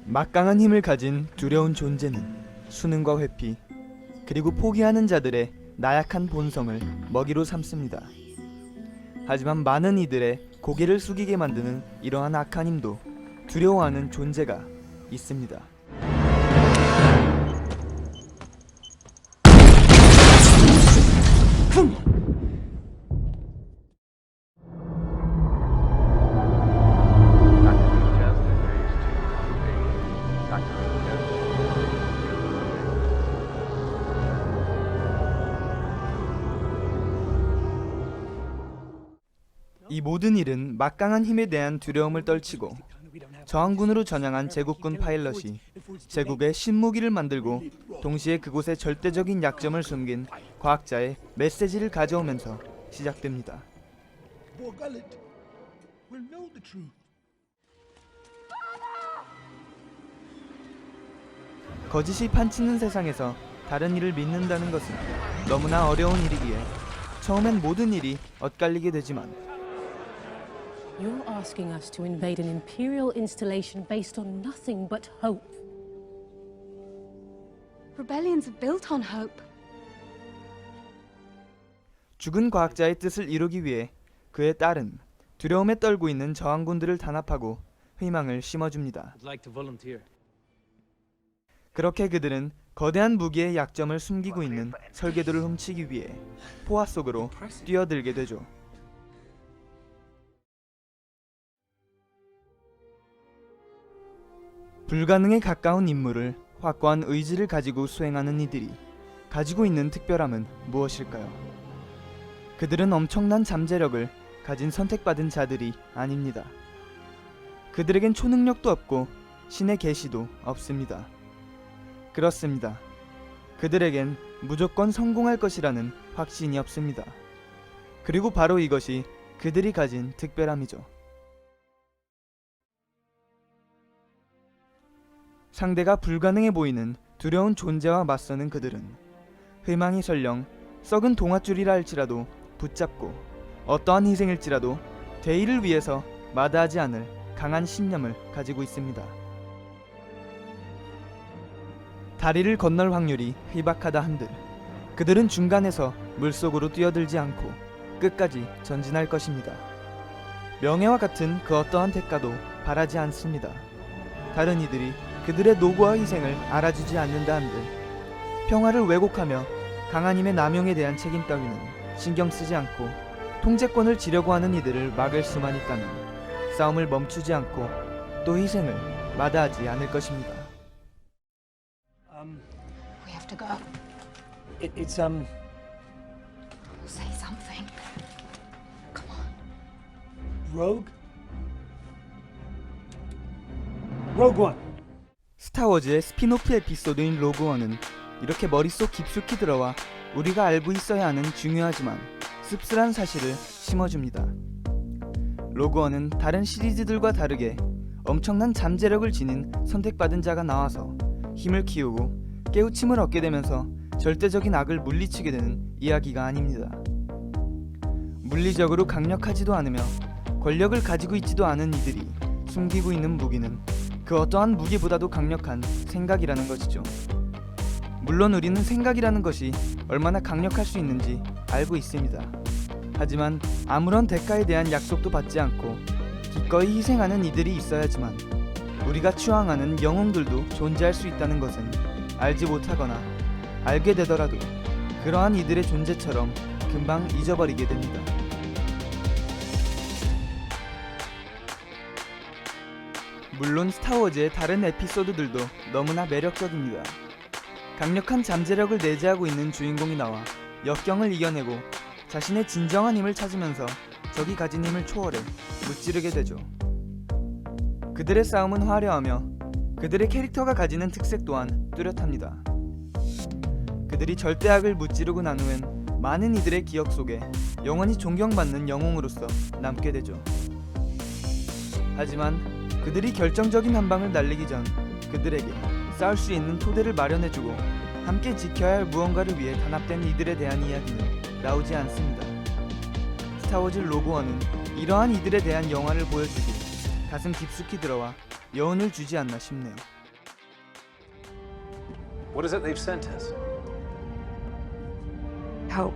막강한 힘을 가진 두려운 존재는 수능과 회피, 그리고 포기하는 자들의 나약한 본성을 먹이로 삼습니다. 하지만 많은 이들의 고개를 숙이게 만드는 이러한 악한 힘도 두려워하는 존재가 있습니다. 이 모든 일은 막강한 힘에 대한 두려움을 떨치고 저항군으로 전향한 제국군 파일럿이 제국의 신무기를 만들고 동시에 그곳에 절대적인 약점을 숨긴 과학자의 메시지를 가져오면서 시작됩니다. 거짓이 판치는 세상에서 다른 일을 믿는다는 것은 너무나 어려운 일이기에 처음엔 모든 일이 엇갈리게 되지만 You're asking us to invade an imperial installation based on nothing but hope. Rebellions are built on hope. 죽은 과학자의 뜻을 이루기 위해 그의 딸은 두려움에 떨고 있는 저항군들을 단합하고 희망을 심어줍니다. 그렇게 그들은 거대한 무기의 약점을 숨기고 있는 설계도를 훔치기 위해 포화 속으로 뛰어들게 되죠. 불가능에 가까운 임무를 확고한 의지를 가지고 수행하는 이들이 가지고 있는 특별함은 무엇일까요? 그들은 엄청난 잠재력을 가진 선택받은 자들이 아닙니다. 그들에겐 초능력도 없고 신의 계시도 없습니다. 그렇습니다. 그들에겐 무조건 성공할 것이라는 확신이 없습니다. 그리고 바로 이것이 그들이 가진 특별함이죠. 상대가 불가능해 보이는 두려운 존재와 맞서는 그들은 희망이 설령 썩은 동아줄이라 할지라도 붙잡고 어떠한 희생일지라도 대의를 위해서 마다하지 않을 강한 신념을 가지고 있습니다. 다리를 건널 확률이 희박하다 한들 그들은 중간에서 물속으로 뛰어들지 않고 끝까지 전진할 것입니다. 명예와 같은 그 어떠한 대가도 바라지 않습니다. 다른 이들이 그들의 노고와 희생을 알아주지 않는다 한들 평화를 왜곡하며 강한 힘의 남용에 대한 책임 따위는 신경 쓰지 않고 통제권을 지려고 하는 이들을 막을 수만 있다면 싸움을 멈추지 않고 또 희생을 마다하지 않을 것입니다. We have to go. It's Say something. Come on. Rogue? Rogue One. 스타워즈의 스피노프 에피소드인 로그원은 이렇게 머릿속 깊숙이 들어와 우리가 알고 있어야 하는 중요하지만 씁쓸한 사실을 심어줍니다. 로그원은 다른 시리즈들과 다르게 엄청난 잠재력을 지닌 선택받은 자가 나와서 힘을 키우고 깨우침을 얻게 되면서 절대적인 악을 물리치게 되는 이야기가 아닙니다. 물리적으로 강력하지도 않으며 권력을 가지고 있지도 않은 이들이 숨기고 있는 무기는 그 어떠한 무기보다도 강력한 생각이라는 것이죠. 물론 우리는 생각이라는 것이 얼마나 강력할 수 있는지 알고 있습니다. 하지만 아무런 대가에 대한 약속도 받지 않고 기꺼이 희생하는 이들이 있어야지만 우리가 추앙하는 영웅들도 존재할 수 있다는 것은 알지 못하거나 알게 되더라도 그러한 이들의 존재처럼 금방 잊어버리게 됩니다. 물론 스타워즈의 다른 에피소드들도 너무나 매력적입니다. 강력한 잠재력을 내재하고 있는 주인공이 나와 역경을 이겨내고 자신의 진정한 힘을 찾으면서 적이 가진 힘을 초월해 무찌르게 되죠. 그들의 싸움은 화려하며 그들의 캐릭터가 가지는 특색 또한 뚜렷합니다. 그들이 절대악을 무찌르고 난 후엔 많은 이들의 기억 속에 영원히 존경받는 영웅으로서 남게 되죠. 하지만 그들이 결정적인 한방을 날리기 전 그들에게 싸울 수 있는 토대를 마련해주고 함께 지켜야 할 무언가를 위해 단합된 이들에 대한 이야기는 나오지 않습니다. 스타워즈 로그원은 이러한 이들에 대한 영화를 보여주길 가슴 깊숙이 들어와 여운을 주지 않나 싶네요. What is it they've sent us? Hope.